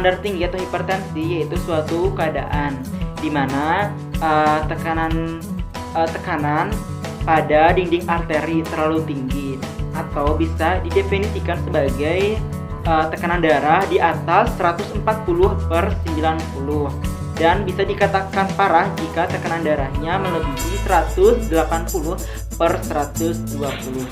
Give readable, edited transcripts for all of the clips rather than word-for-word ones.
tekanan darah tinggi atau hipertensi yaitu suatu keadaan di mana tekanan pada dinding arteri terlalu tinggi, atau bisa didefinisikan sebagai tekanan darah di atas 140/90, dan bisa dikatakan parah jika tekanan darahnya melebihi 180/120.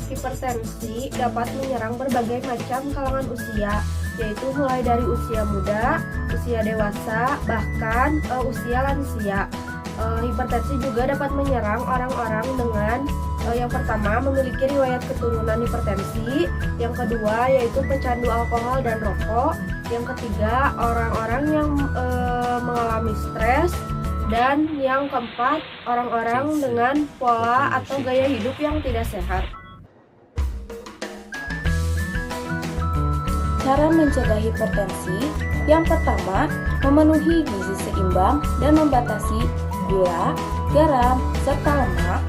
Hipertensi dapat menyerang berbagai macam kalangan usia, yaitu mulai dari usia muda, usia dewasa, bahkan usia lansia. Hipertensi juga dapat menyerang orang-orang dengan yang pertama memiliki riwayat keturunan hipertensi, yang kedua yaitu pecandu alkohol dan rokok, yang ketiga orang-orang yang mengalami stres, dan yang keempat orang-orang dengan pola atau gaya hidup yang tidak sehat. Cara mencegah hipertensi, yang pertama, memenuhi gizi seimbang dan membatasi gula, garam, serta lemak.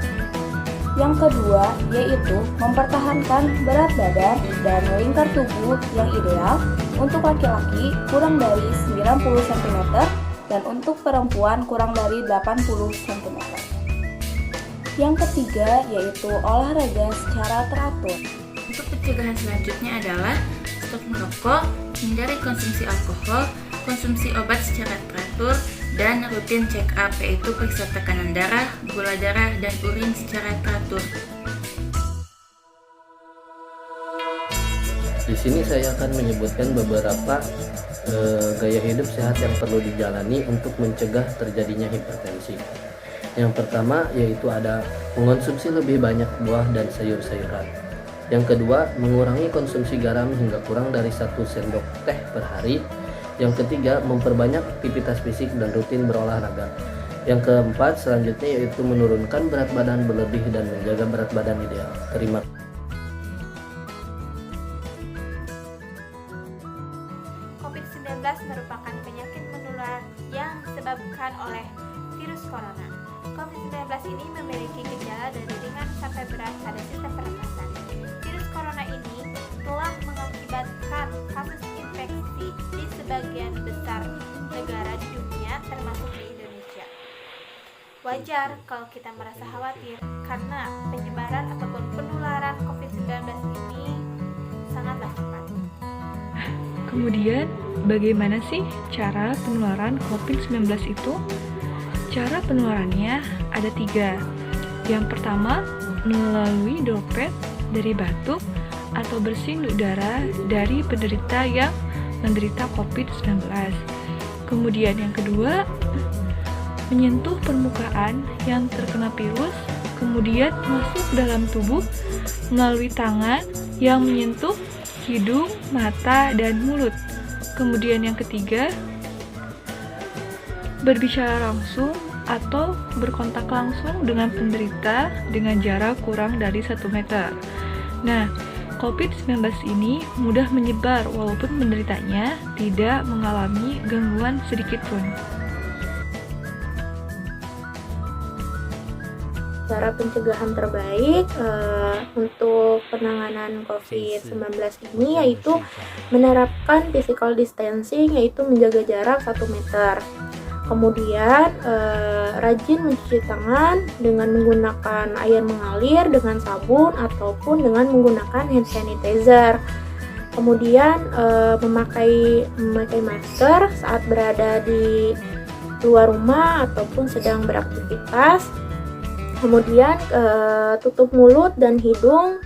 Yang kedua, yaitu mempertahankan berat badan dan lingkar tubuh yang ideal untuk laki-laki kurang dari 90 cm dan untuk perempuan kurang dari 80 cm. Yang ketiga, yaitu olahraga secara teratur. Untuk pencegahan selanjutnya adalah stop merokok, hindari konsumsi alkohol, konsumsi obat secara teratur, dan rutin check up, yaitu periksa tekanan darah, gula darah, dan urin secara teratur. Di sini saya akan menyebutkan beberapa gaya hidup sehat yang perlu dijalani untuk mencegah terjadinya hipertensi. Yang pertama yaitu ada mengonsumsi lebih banyak buah dan sayur-sayuran. Yang kedua, mengurangi konsumsi garam hingga kurang dari 1 sendok teh per hari. Yang ketiga, memperbanyak aktivitas fisik dan rutin berolahraga. Yang keempat, selanjutnya yaitu menurunkan berat badan berlebih dan menjaga berat badan ideal. Terima kasih. COVID-19 merupakan penyakit menular yang disebabkan oleh virus corona. COVID-19 ini memiliki gejala dari ringan sampai berat pada sistem pernafasan. Virus corona ini telah mengakibatkan kasus infeksi di sebagian besar negara di dunia, termasuk di Indonesia. Wajar kalau kita merasa khawatir karena penyebaran ataupun penularan COVID-19 ini sangatlah cepat. Kemudian, bagaimana sih cara penularan COVID-19 itu? Cara penularannya ada 3. Yang pertama, melalui droplet dari batuk atau bersin udara dari penderita yang menderita COVID-19. Kemudian yang kedua, menyentuh permukaan yang terkena virus, kemudian masuk dalam tubuh melalui tangan yang menyentuh hidung, mata, dan mulut. Kemudian yang ketiga, berbicara langsung atau berkontak langsung dengan penderita dengan jarak kurang dari 1 meter. Nah, COVID-19 ini mudah menyebar walaupun penderitanya tidak mengalami gangguan sedikit pun. Cara pencegahan terbaik untuk penanganan COVID-19 ini yaitu menerapkan physical distancing, yaitu menjaga jarak 1 meter. Kemudian rajin mencuci tangan dengan menggunakan air mengalir dengan sabun ataupun dengan menggunakan hand sanitizer. Kemudian memakai masker saat berada di luar rumah ataupun sedang beraktivitas. Kemudian tutup mulut dan hidung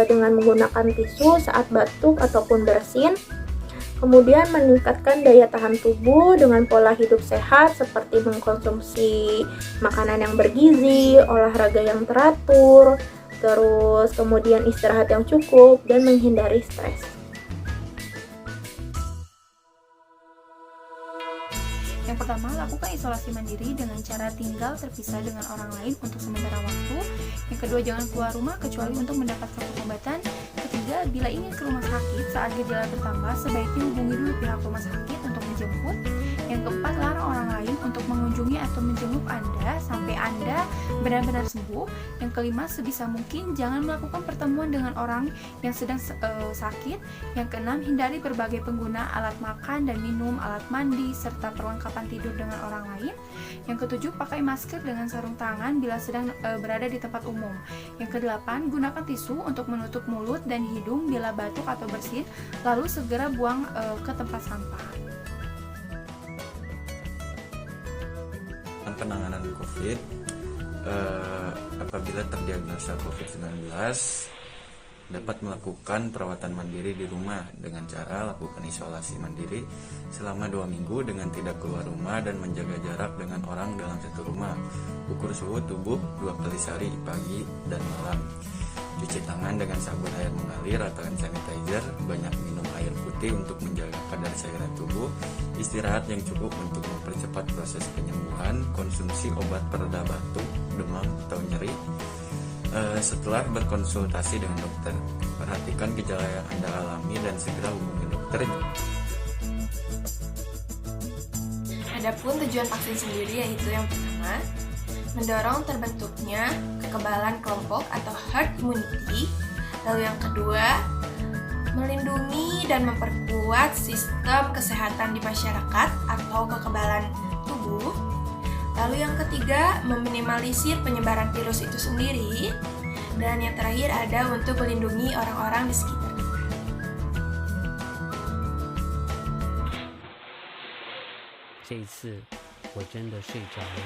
dengan menggunakan tisu saat batuk ataupun bersin. Kemudian meningkatkan daya tahan tubuh dengan pola hidup sehat seperti mengkonsumsi makanan yang bergizi, olahraga yang teratur, terus kemudian istirahat yang cukup dan menghindari stres. Yang pertama, lakukan isolasi mandiri dengan cara tinggal terpisah dengan orang lain untuk sementara waktu. Yang kedua, jangan keluar rumah kecuali untuk mendapatkan pengobatan. Ketiga, bila ingin ke rumah sakit saat gejala bertambah, sebaiknya hubungi dulu pihak rumah sakit untuk dijemput. Yang keempat, larang orang lain untuk mengunjungi atau menjenguk Anda sampai Anda benar-benar sembuh. Yang kelima, sebisa mungkin jangan melakukan pertemuan dengan orang yang sedang sakit. Yang keenam, hindari berbagai pengguna alat makan dan minum, alat mandi, serta perlengkapan tidur dengan orang lain. Yang ketujuh, pakai masker dengan sarung tangan bila sedang berada di tempat umum. Yang kedelapan, gunakan tisu untuk menutup mulut dan hidung bila batuk atau bersin, lalu segera buang ke tempat sampah. Penanganan COVID, apabila terdiagnosa COVID-19 dapat melakukan perawatan mandiri di rumah dengan cara lakukan isolasi mandiri selama 2 minggu dengan tidak keluar rumah dan menjaga jarak dengan orang dalam satu rumah. Ukur suhu tubuh 2 kali sehari, pagi dan malam. Cuci tangan dengan sabun air mengalir atau hand sanitizer. Banyak minum air putih untuk menjaga kadar cairan tubuh. Istirahat yang cukup untuk mempercepat proses penyembuhan. Konsumsi obat pereda batuk, demam, atau nyeri setelah berkonsultasi dengan dokter. Perhatikan gejala yang Anda alami dan segera hubungi dokter. Adapun tujuan vaksin sendiri yaitu yang pertama, mendorong terbentuknya kekebalan kelompok atau herd immunity. Lalu yang kedua, melindungi dan memperkuat sistem kesehatan di masyarakat atau kekebalan tubuh. Lalu yang ketiga, meminimalisir penyebaran virus itu sendiri. Dan yang terakhir ada untuk melindungi orang-orang di sekitar kita. 这一次我真的睡着了。